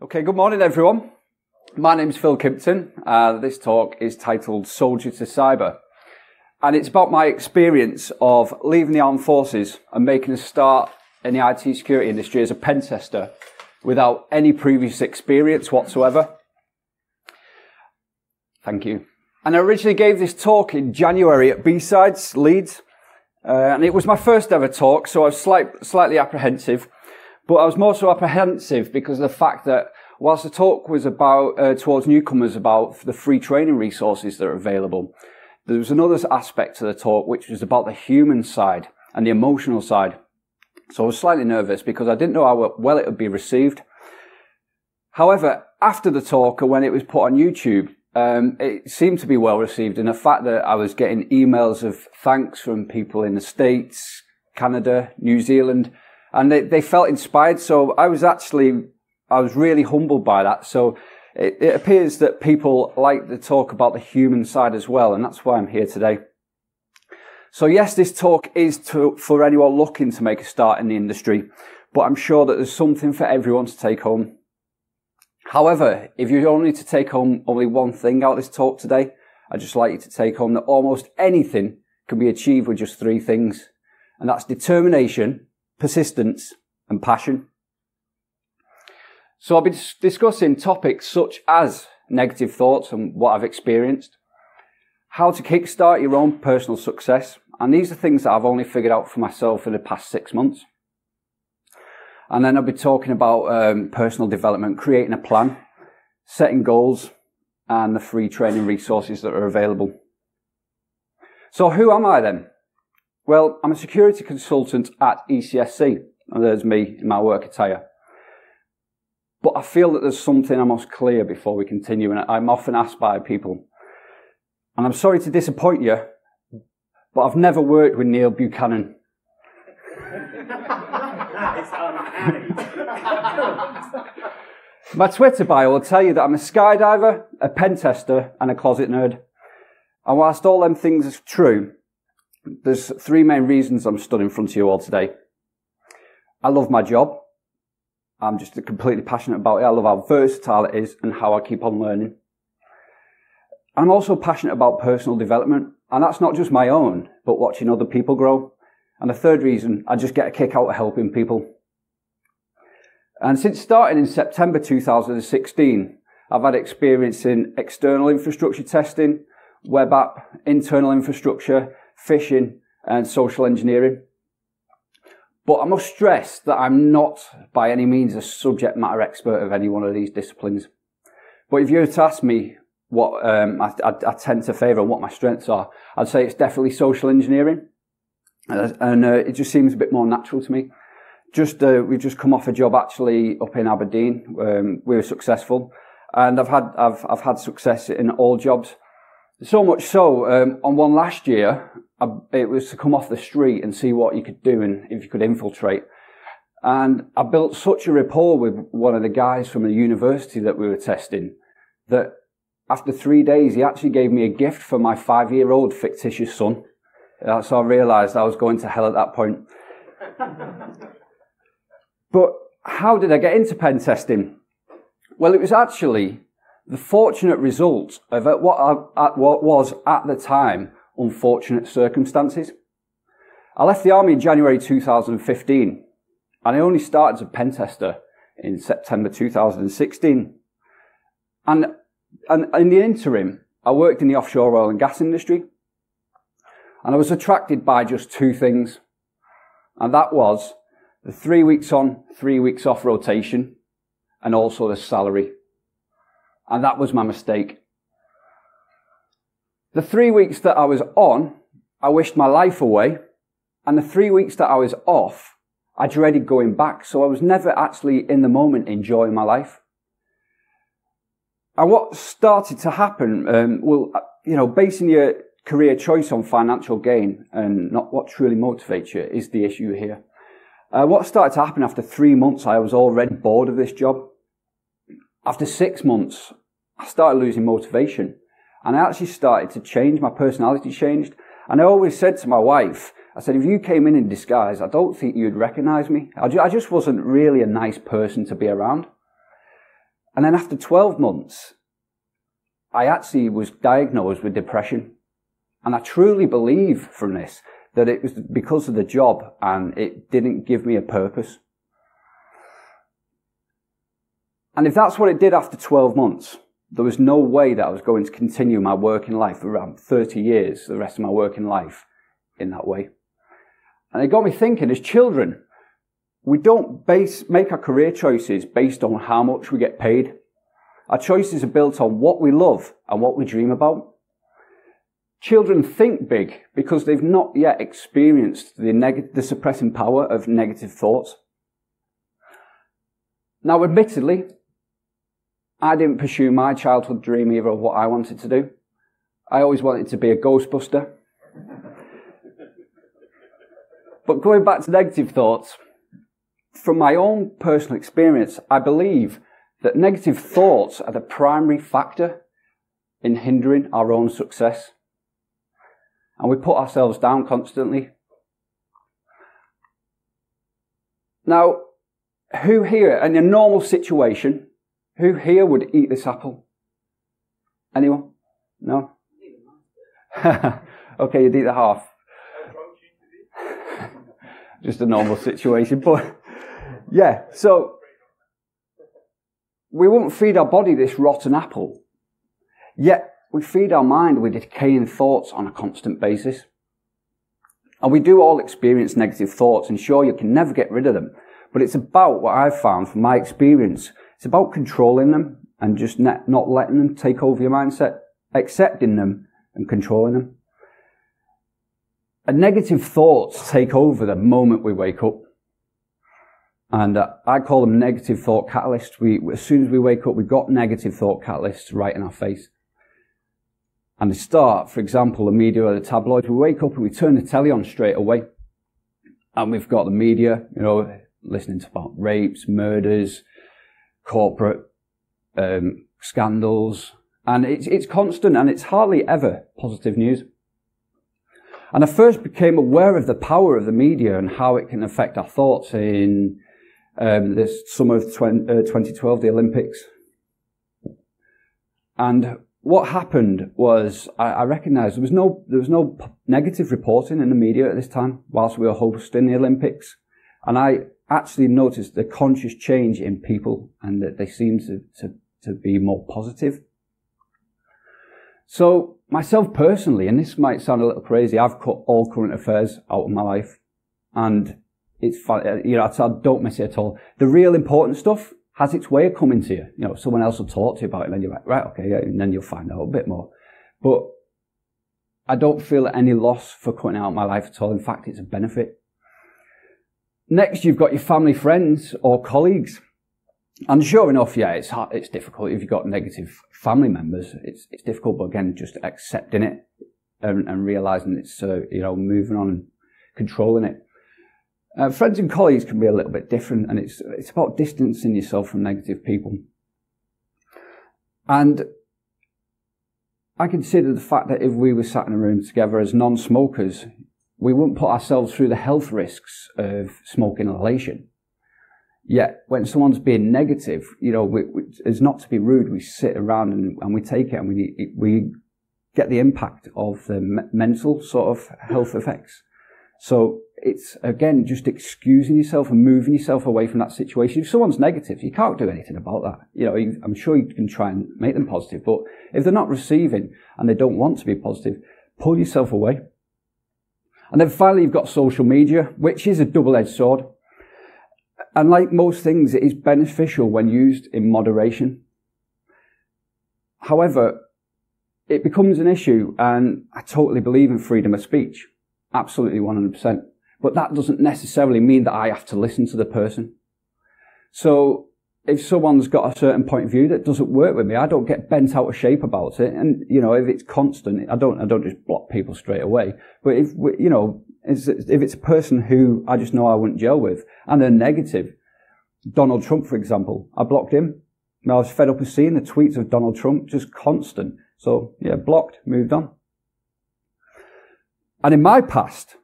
Okay, good morning everyone. My name's Phill Kimpton. This talk is titled Soldier to Cyber. And it's about my experience of leaving the armed forces and making a start in the IT security industry as a pen tester without any previous experience whatsoever. Thank you. And I originally gave this talk in January at BSides Leeds. And it was my first ever talk, so I was slightly apprehensive. But I was more so apprehensive because of the fact that whilst the talk was about towards newcomers about the free training resources that are available, there was another aspect to the talk which was about the human side and the emotional side. So I was slightly nervous because I didn't know how well it would be received. However, after the talk and when it was put on YouTube, it seemed to be well received, and the fact that I was getting emails of thanks from people in the States, Canada, New Zealand, and they felt inspired. So I was really humbled by that. So it appears that people like to talk about the human side as well, and that's why I'm here today. So yes, this talk is for anyone looking to make a start in the industry, but I'm sure that there's something for everyone to take home. However, if you only need to take home only one thing out of this talk today, I'd just like you to take home that almost anything can be achieved with just three things, and that's determination, persistence, and passion. So I'll be discussing topics such as negative thoughts and what I've experienced, how to kickstart your own personal success, and these are things that I've only figured out for myself in the past 6 months. And then I'll be talking about personal development, creating a plan, setting goals, and the free training resources that are available. So who am I then? Well, I'm a security consultant at ECSC, and there's me in my work attire. But I feel that there's something I must clear before we continue, and I'm often asked by people, and I'm sorry to disappoint you, but I've never worked with Neil Buchanan. My Twitter bio will tell you that I'm a skydiver, a pen tester, and a closet nerd. And whilst all them things are true, there's three main reasons I'm stood in front of you all today. I love my job. I'm just completely passionate about it. I love how versatile it is and how I keep on learning. I'm also passionate about personal development, and that's not just my own, but watching other people grow. And the third reason, I just get a kick out of helping people. And since starting in September 2016, I've had experience in external infrastructure testing, web app, internal infrastructure, phishing, and social engineering. But I must stress that I'm not by any means a subject matter expert of any one of these disciplines. But if you were to ask me what I tend to favour and what my strengths are, I'd say it's definitely social engineering. And it just seems a bit more natural to me. We've just come off a job actually up in Aberdeen. We were successful, and I've had success in all jobs. So much so, on one last year, it was to come off the street and see what you could do and if you could infiltrate. And I built such a rapport with one of the guys from the university that we were testing that after 3 days, he actually gave me a gift for my 5-year-old fictitious son. So I realised I was going to hell at that point. But how did I get into pen testing? Well, it was actually the fortunate result of what was at the time unfortunate circumstances. I left the army in January 2015, and I only started as a pen tester in September 2016. And in the interim, I worked in the offshore oil and gas industry, and I was attracted by just two things, and that was the 3 weeks on, 3 weeks off rotation, and also the salary. And that was my mistake. The 3 weeks that I was on, I wished my life away, and the 3 weeks that I was off, I dreaded going back, so I was never actually in the moment enjoying my life. And what started to happen, basing your career choice on financial gain and not what truly motivates you is the issue here. What started to happen after 3 months, I was already bored of this job. After 6 months, I started losing motivation, and I actually started to change. My personality changed, and I always said to my wife, I said, if you came in disguise, I don't think you'd recognise me. I just wasn't really a nice person to be around. And then after 12 months, I actually was diagnosed with depression. And I truly believe from this that it was because of the job and it didn't give me a purpose. And if that's what it did after 12 months, there was no way that I was going to continue my working life for around 30 years, the rest of my working life, in that way. And it got me thinking, as children, we don't make our career choices based on how much we get paid. Our choices are built on what we love and what we dream about. Children think big because they've not yet experienced the suppressing power of negative thoughts. Now, admittedly, I didn't pursue my childhood dream either of what I wanted to do. I always wanted to be a Ghostbuster. But going back to negative thoughts, from my own personal experience, I believe that negative thoughts are the primary factor in hindering our own success. And we put ourselves down constantly. Now, who here, in a normal situation, who here would eat this apple? Anyone? No? Okay, you'd eat the half. Just a normal situation. But, yeah, so we wouldn't feed our body this rotten apple. Yet, we feed our mind with decaying thoughts on a constant basis. And we do all experience negative thoughts, and sure, you can never get rid of them. But it's about what I've found from my experience. It's about controlling them and just not letting them take over your mindset, accepting them and controlling them. And negative thoughts take over the moment we wake up. And I call them negative thought catalysts. As soon as we wake up, we've got negative thought catalysts right in our face. And they start, for example, the media or the tabloids. We wake up and we turn the telly on straight away. And we've got the media, listening to about rapes, murders, corporate scandals. And it's constant, and it's hardly ever positive news. And I first became aware of the power of the media and how it can affect our thoughts in this summer of 2012, the Olympics. And what happened was I recognised there was no negative reporting in the media at this time whilst we were hosting the Olympics. And I actually noticed the conscious change in people, and that they seemed to be more positive. So myself personally, and this might sound a little crazy, I've cut all current affairs out of my life. And it's fun, I don't miss it at all. The real important stuff has its way of coming to you. Someone else will talk to you about it, and then you're like, right, okay, yeah, and then you'll find out a bit more. But I don't feel any loss for cutting out my life at all. In fact, it's a benefit. Next, you've got your family, friends, or colleagues. And sure enough, yeah, it's difficult. If you've got negative family members, it's difficult, but again, just accepting it and realising it's, moving on and controlling it. Friends and colleagues can be a little bit different, and it's about distancing yourself from negative people. And I consider the fact that if we were sat in a room together as non-smokers, we wouldn't put ourselves through the health risks of smoking inhalation. Yet, when someone's being negative, it's not to be rude, we sit around and we take it, and we get the impact of the mental sort of health effects. So it's, again, just excusing yourself and moving yourself away from that situation. If someone's negative, you can't do anything about that. I'm sure you can try and make them positive, but if they're not receiving and they don't want to be positive, pull yourself away. And then finally, you've got social media, which is a double-edged sword. And like most things, it is beneficial when used in moderation. However, it becomes an issue, and I totally believe in freedom of speech. Absolutely 100%. But that doesn't necessarily mean that I have to listen to the person. So if someone's got a certain point of view that doesn't work with me, I don't get bent out of shape about it. And, if it's constant, I don't just block people straight away. But if it's a person who I just know I wouldn't gel with, and they're negative, Donald Trump, for example, I blocked him. I was fed up of seeing the tweets of Donald Trump, just constant. So, yeah, blocked, moved on. And in my past,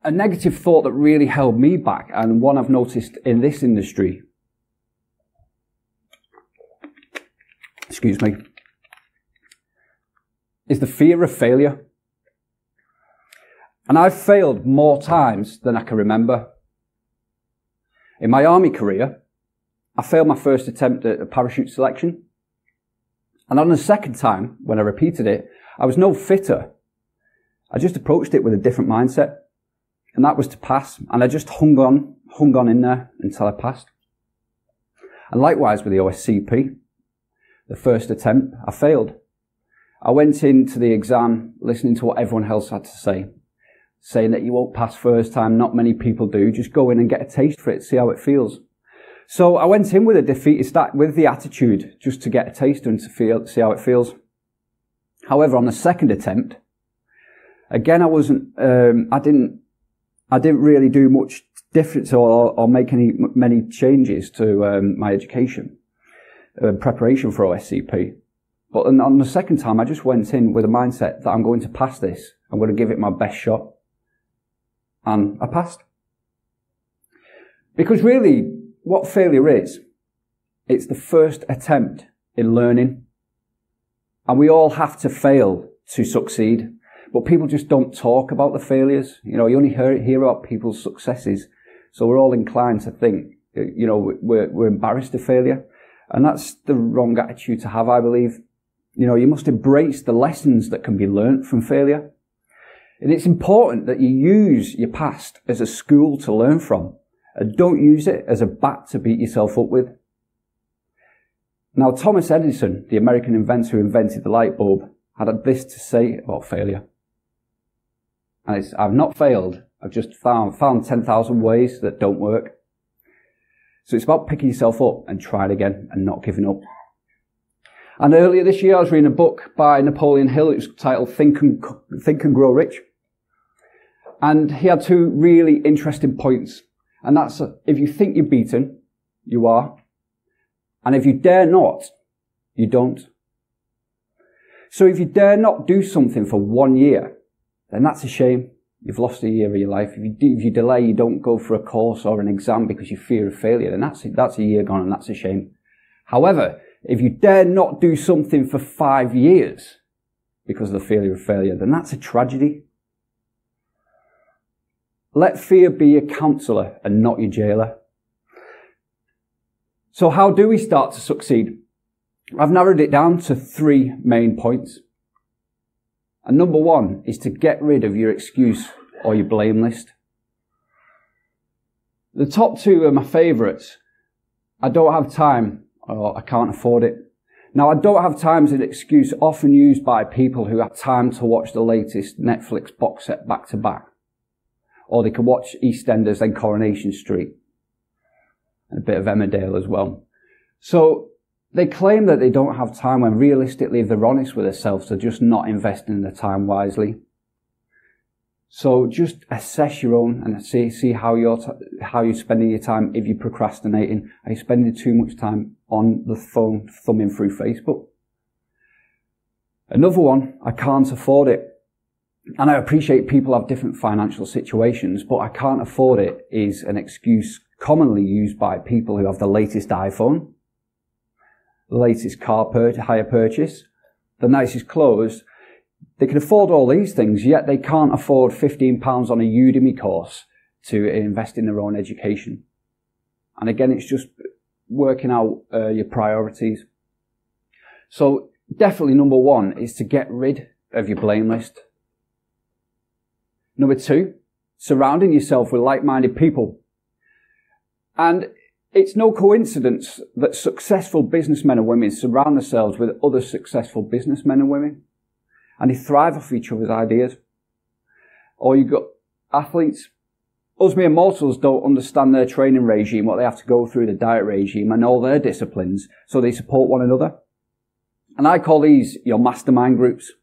a negative thought that really held me back, and one I've noticed in this industry, excuse me, is the fear of failure. And I've failed more times than I can remember. In my army career, I failed my first attempt at a parachute selection. And on the second time, when I repeated it, I was no fitter. I just approached it with a different mindset. And that was to pass. And I just hung on in there until I passed. And likewise with the OSCP, the first attempt, I failed. I went into the exam listening to what everyone else had to say, saying that you won't pass first time, not many people do, just go in and get a taste for it, see how it feels. So I went in with a defeatist, with the attitude just to get a taster and to see how it feels. However, on the second attempt, again, I didn't really do much difference or make many changes to my education, preparation for OSCP. But on the second time, I just went in with a mindset that I'm going to pass this. I'm going to give it my best shot. And I passed. Because really, what failure is, it's the first attempt in learning. And we all have to fail to succeed. But people just don't talk about the failures. You know, you only hear about people's successes. So we're all inclined to think, you know, we're embarrassed of failure. And that's the wrong attitude to have, I believe. You know, you must embrace the lessons that can be learnt from failure. And it's important that you use your past as a school to learn from. And don't use it as a bat to beat yourself up with. Now, Thomas Edison, the American inventor who invented the light bulb, had this to say about failure. And it's, I've not failed. I've just found 10,000 ways that don't work. So it's about picking yourself up and trying again and not giving up. And earlier this year, I was reading a book by Napoleon Hill. It was titled Think and Grow Rich. And he had two really interesting points. And that's, if you think you're beaten, you are. And if you dare not, you don't. So if you dare not do something for 1 year, then that's a shame. You've lost a year of your life. If you delay, you don't go for a course or an exam because you fear of failure, then that's a year gone and that's a shame. However, if you dare not do something for 5 years because of the fear of failure, then that's a tragedy. Let fear be your counsellor and not your jailer. So how do we start to succeed? I've narrowed it down to 3 main points. And number 1 is to get rid of your excuse or your blame list. The top 2 are my favourites. I don't have time, or I can't afford it. Now, I don't have time is an excuse often used by people who have time to watch the latest Netflix box set back to back. Or they can watch EastEnders, then Coronation Street. And a bit of Emmerdale as well. So they claim that they don't have time when realistically, if they're honest with themselves, they're just not investing their time wisely. So just assess your own and see how you're spending your time. If you're procrastinating, are you spending too much time on the phone, thumbing through Facebook? Another one, I can't afford it. And I appreciate people have different financial situations, but I can't afford it is an excuse commonly used by people who have the latest iPhone, the latest car hire purchase, the nicest clothes. They can afford all these things, yet they can't afford £15 on a Udemy course to invest in their own education. And again, it's just working out your priorities. So definitely number 1 is to get rid of your blame list. Number 2, surrounding yourself with like-minded people. And it's no coincidence that successful businessmen and women surround themselves with other successful businessmen and women. And they thrive off each other's ideas. Or you've got athletes. Us mere mortals don't understand their training regime, what they have to go through, the diet regime and all their disciplines, so they support one another. And I call these your mastermind groups.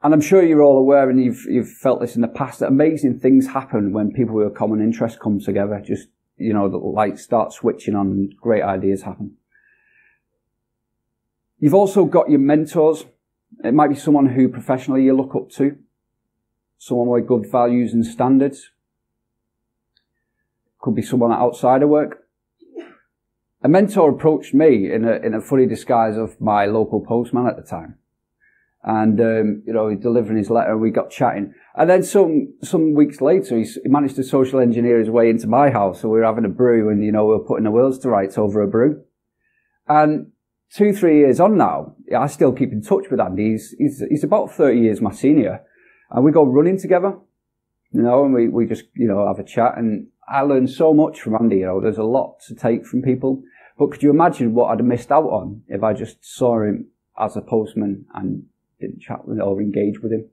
And I'm sure you're all aware, and you've felt this in the past, that amazing things happen when people with a common interest come together. Just, you know, the lights start switching on and great ideas happen. You've also got your mentors. It might be someone who professionally you look up to, someone with good values and standards. Could be someone outside of work. a mentor approached me in a funny disguise of my local postman at the time. And, you know, he delivering his letter, we got chatting. And then some weeks later, he managed to social engineer his way into my house. So we were having a brew and, you know, we were putting the worlds to rights over a brew. And 2-3 years on now, I still keep in touch with Andy. He's about 30 years my senior. And we go running together, you know, and we just, you know, have a chat. And I learned so much from Andy, you know, there's a lot to take from people. But could you imagine what I'd have missed out on if I just saw him as a postman and didn't chat with or engage with him?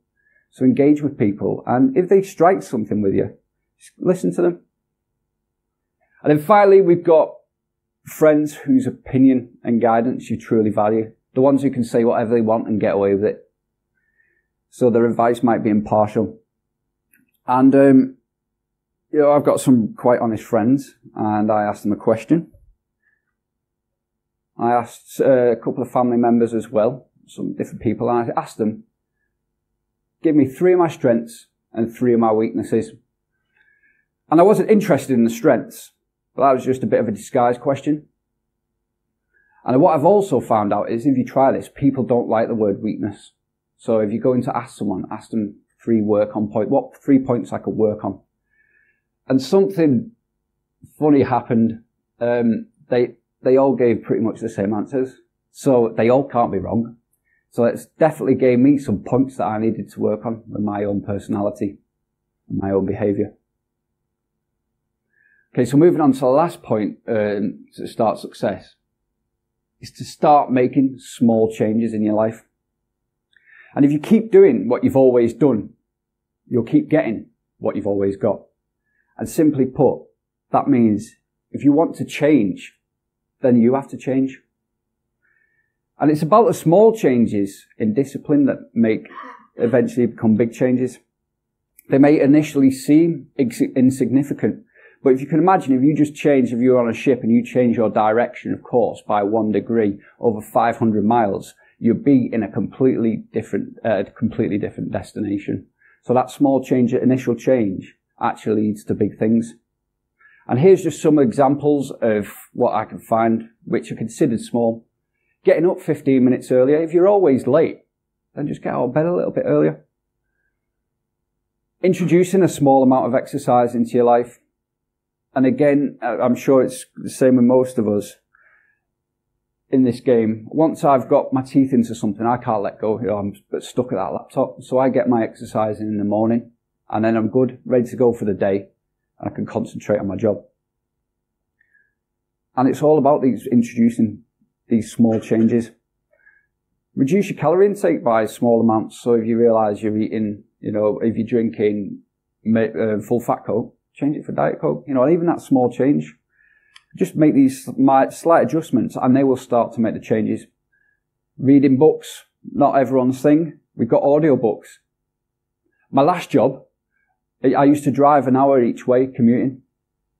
So engage with people, and if they strike something with you, just listen to them. And then finally, we've got friends whose opinion and guidance you truly value. The ones who can say whatever they want and get away with it. So their advice might be impartial. And, you know, I've got some quite honest friends, and I asked them a question. I asked a couple of family members as well, some different people, and I asked them, give me 3 of my strengths and 3 of my weaknesses. And I wasn't interested in the strengths, but that was just a bit of a disguised question. And what I've also found out is if you try this, people don't like the word weakness. So if you're going to ask someone, ask them 3 work on point, what 3 points I could work on. And something funny happened. They all gave pretty much the same answers. So they all can't be wrong. So it's definitely gave me some points that I needed to work on with my own personality and my own behaviour. Okay, so moving on to the last point to start success is to start making small changes in your life. And if you keep doing what you've always done, you'll keep getting what you've always got. And simply put, that means if you want to change, then you have to change. And it's about the small changes in discipline that eventually become big changes. They may initially seem insignificant, but if you can imagine, if you just change, if you're on a ship and you change your direction of course by 1 degree over 500 miles, you'll be in a completely different destination. So that small change, initial change, actually leads to big things. And here's just some examples of what I can find, which are considered small. Getting up 15 minutes earlier. If you're always late, then just get out of bed a little bit earlier. Introducing a small amount of exercise into your life. And again, I'm sure it's the same with most of us in this game. Once I've got my teeth into something, I can't let go. You know, I'm stuck at that laptop. So I get my exercise in the morning, and then I'm good, ready to go for the day, and I can concentrate on my job. And it's all about introducing these small changes. Reduce your calorie intake by small amounts. So if you realise you're eating, you know, if you're drinking full fat Coke, change it for Diet Coke. You know, even that small change. Just make these slight adjustments and they will start to make the changes. Reading books, not everyone's thing. We've got audio books. My last job, I used to drive an hour each way commuting.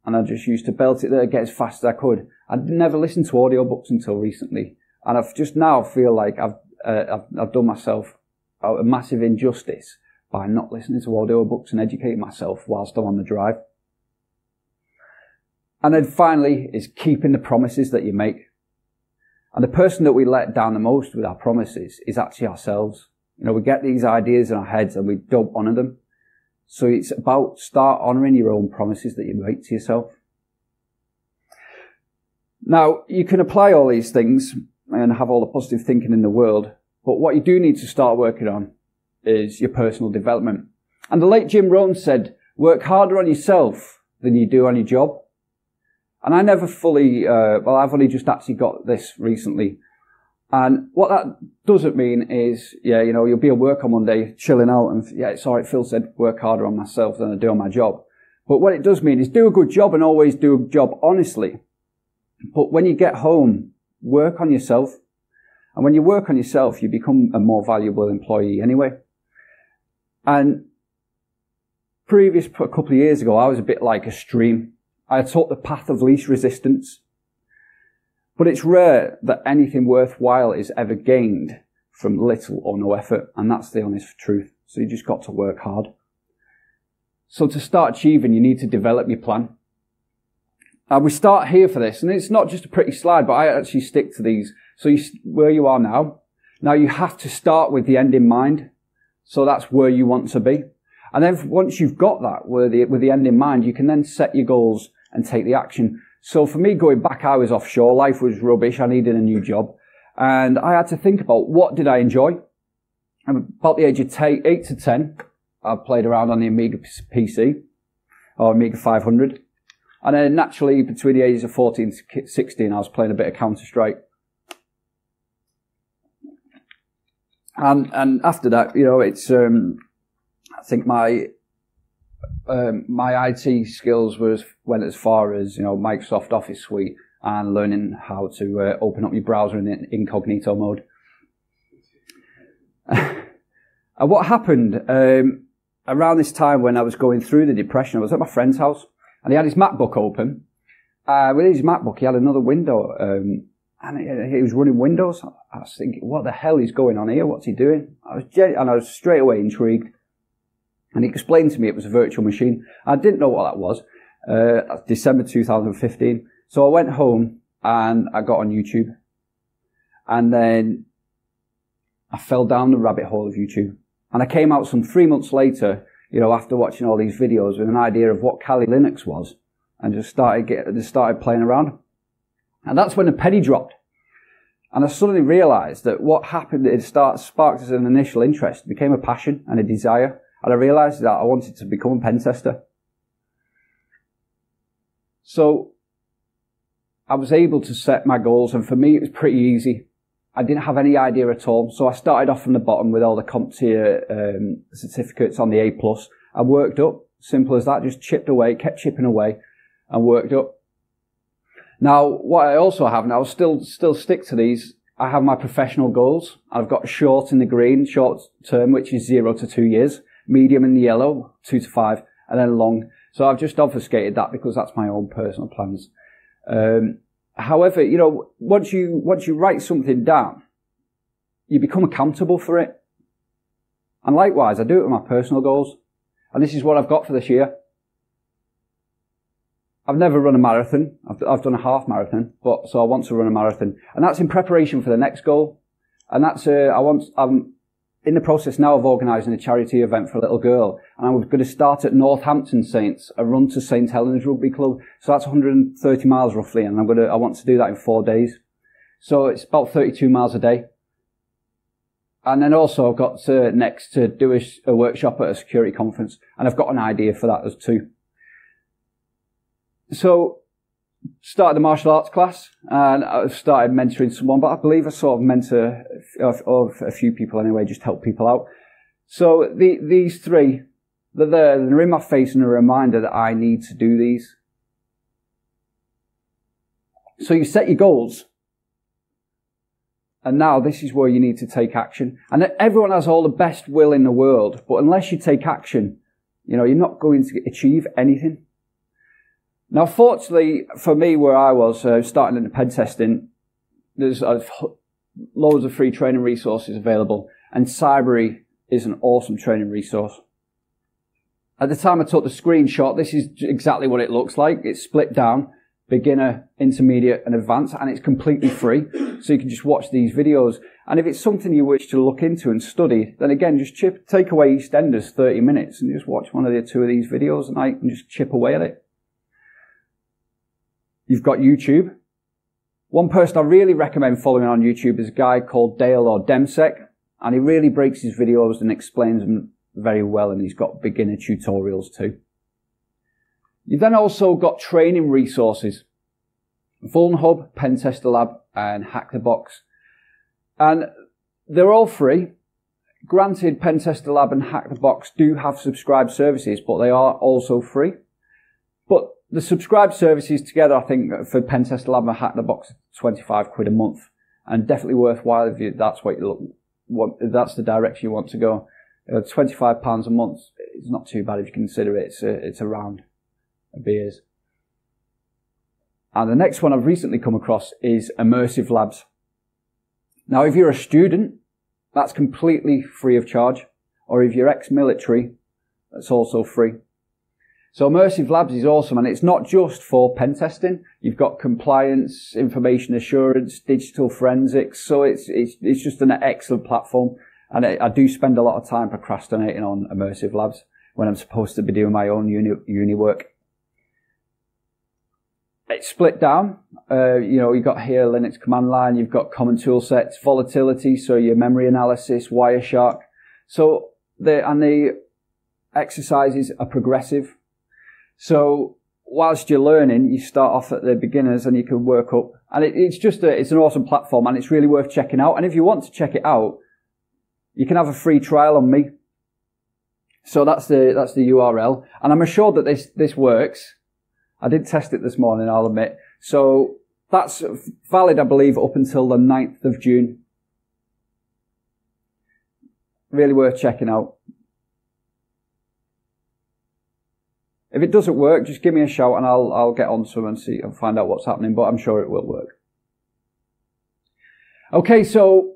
And I just used to belt it there, get as fast as I could. I'd never listened to audiobooks until recently. And I've just now feel like I've done myself a massive injustice by not listening to audiobooks and educating myself whilst I'm on the drive. And then finally is keeping the promises that you make. And the person that we let down the most with our promises is actually ourselves. You know, we get these ideas in our heads and we don't honour them. So it's about start honouring your own promises that you make to yourself. Now, you can apply all these things and have all the positive thinking in the world, but what you do need to start working on is your personal development. And the late Jim Rohn said, work harder on yourself than you do on your job. And I never fully, I've only just actually got this recently. And what that doesn't mean is, yeah, you know, you'll be at work on Monday chilling out and, yeah, it's all right, Phil said work harder on myself than I do on my job. But what it does mean is do a good job and always do a job honestly. But when you get home, work on yourself. And when you work on yourself, you become a more valuable employee anyway. And a couple of years ago, I was a bit like a stream. I took the path of least resistance. But it's rare that anything worthwhile is ever gained from little or no effort. And that's the honest truth. So you just got to work hard. So to start achieving, you need to develop your plan. We start here for this, and it's not just a pretty slide, but I actually stick to these. So where you are now, you have to start with the end in mind. So that's where you want to be. And then once you've got that with the end in mind, you can then set your goals and take the action. So for me, going back, I was offshore. Life was rubbish. I needed a new job. And I had to think about what did I enjoy. About the age of 8 to 10, I played around on the Amiga PC, or Amiga 500. And then naturally, between the ages of 14 to 16, I was playing a bit of Counter-Strike. And after that, it's, I think my IT skills went as far as, Microsoft Office Suite and learning how to open up your browser in incognito mode. And what happened, around this time when I was going through the depression, I was at my friend's house and he had his MacBook open. With his MacBook, he had another window, and he was running Windows. I was thinking, what the hell is going on here? What's he doing? I was straight away intrigued. And he explained to me it was a virtual machine. I didn't know what that was. December 2015. So I went home and I got on YouTube. And then I fell down the rabbit hole of YouTube. And I came out some 3 months later, after watching all these videos with an idea of what Kali Linux was. And just started playing around. And that's when the penny dropped. And I suddenly realized that what happened, it sparked as an initial interest, became a passion and a desire. And I realized that I wanted to become a pen tester. So I was able to set my goals, and for me it was pretty easy. I didn't have any idea at all. So I started off from the bottom with all the CompTIA certificates on the A+. I worked up, simple as that, just chipped away, kept chipping away, and worked up. Now, what I also have, and I'll still stick to these, I have my professional goals. I've got short in the green, short term, which is 0 to 2 years. Medium in the yellow, 2 to 5, and then long. So I've just obfuscated that because that's my own personal plans. However, once you write something down, you become accountable for it. And likewise, I do it with my personal goals. And this is what I've got for this year. I've never run a marathon. I've done a half marathon, so I want to run a marathon. And that's in preparation for the next goal. And that's, I'm in the process now of organising a charity event for a little girl. And I'm going to start at Northampton Saints, a run to St Helens Rugby Club. So that's 130 miles roughly. And I want to do that in 4 days. So it's about 32 miles a day. And then also I've got next to do a workshop at a security conference. And I've got an idea for that as too. So, started the martial arts class, and I started mentoring someone, but I believe I sort of mentor a few people anyway, just help people out. So, these three, they're there, they're in my face and a reminder that I need to do these. So you set your goals, and now this is where you need to take action. And everyone has all the best will in the world, but unless you take action, you're not going to achieve anything. Now, fortunately for me, where I was starting into pen testing, there's loads of free training resources available, and Cybery is an awesome training resource. At the time I took the screenshot, this is exactly what it looks like. It's split down, beginner, intermediate, and advanced, and it's completely free, so you can just watch these videos. And if it's something you wish to look into and study, then again, just take away EastEnders 30 minutes and just watch one of the two of these videos a night and just chip away at it. You've got YouTube. One person I really recommend following on YouTube is a guy called Dale or Demsek, and he really breaks his videos and explains them very well, and he's got beginner tutorials too. You've then also got training resources. Vulnhub, Pen Tester Lab, and Hack the Box. And they're all free. Granted, Pen Tester Lab and Hack the Box do have subscribed services, but they are also free. But the subscribed services together, I think, for Pen Tester Lab and Hack the Box, 25 quid a month, and definitely worthwhile if that's what you if that's the direction you want to go. £25 a month is not too bad if you consider it. It's a round of beers. And the next one I've recently come across is Immersive Labs. Now, if you're a student, that's completely free of charge, or if you're ex-military, that's also free. So Immersive Labs is awesome, and it's not just for pen testing. You've got compliance, information assurance, digital forensics. So it's just an excellent platform. And I do spend a lot of time procrastinating on Immersive Labs when I'm supposed to be doing my own uni work. It's split down. You've got here Linux command line. You've got common tool sets, volatility, so your memory analysis, Wireshark. So the exercises are progressive. So whilst you're learning, you start off at the beginners and you can work up. And it's an awesome platform, and it's really worth checking out. And if you want to check it out, you can have a free trial on me. So that's the URL. And I'm assured that this works. I did test it this morning, I'll admit. So that's valid, I believe, up until the 9th of June. Really worth checking out. If it doesn't work, just give me a shout and I'll get on to them and see and find out what's happening, but I'm sure it will work. Okay, so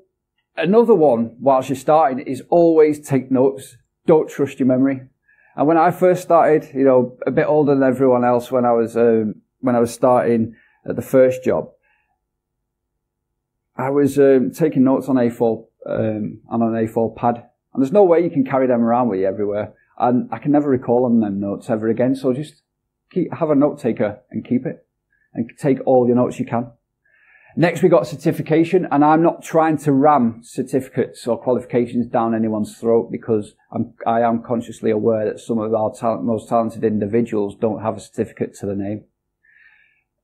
another one whilst you're starting is always take notes. Don't trust your memory. And when I first started, a bit older than everyone else, when I was starting at the first job, I was taking notes on on an A4 pad, and there's no way you can carry them around with you everywhere. And I can never recall on them notes ever again. So just have a note taker and keep it, and take all your notes you can. Next, we got certification, and I'm not trying to ram certificates or qualifications down anyone's throat, because I am consciously aware that some of our most talented individuals don't have a certificate to their name.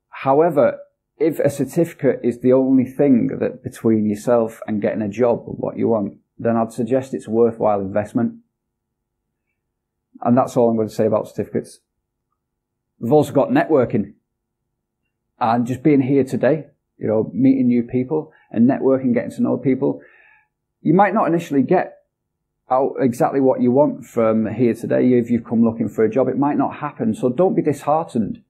However, if a certificate is the only thing that between yourself and getting a job or what you want, then I'd suggest it's a worthwhile investment. And that's all I'm going to say about certificates. We've also got networking. And just being here today, meeting new people and networking, getting to know people. You might not initially get out exactly what you want from here today. If you've come looking for a job, it might not happen. So don't be disheartened.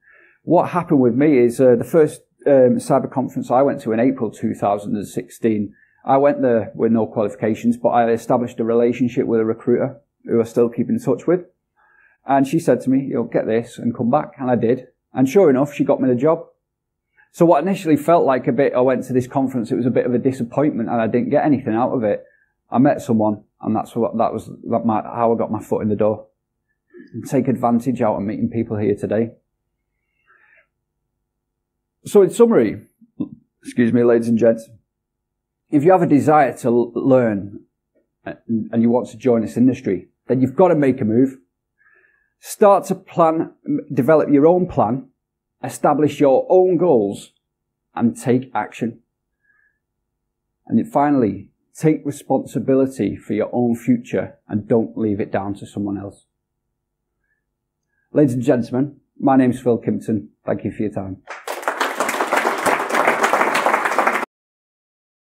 What happened with me is the first cyber conference I went to in April 2016, I went there with no qualifications, but I established a relationship with a recruiter who I still keep in touch with. And she said to me, get this and come back. And I did. And sure enough, she got me the job. So what initially felt like I went to this conference, it was a bit of a disappointment and I didn't get anything out of it. I met someone, and that was how I got my foot in the door. And take advantage out of meeting people here today. So in summary, excuse me, ladies and gents, if you have a desire to learn and you want to join this industry, then you've got to make a move. Start to plan, develop your own plan, establish your own goals, and take action. And finally, take responsibility for your own future and don't leave it down to someone else. Ladies and gentlemen, my name's Phill Kimpton. Thank you for your time.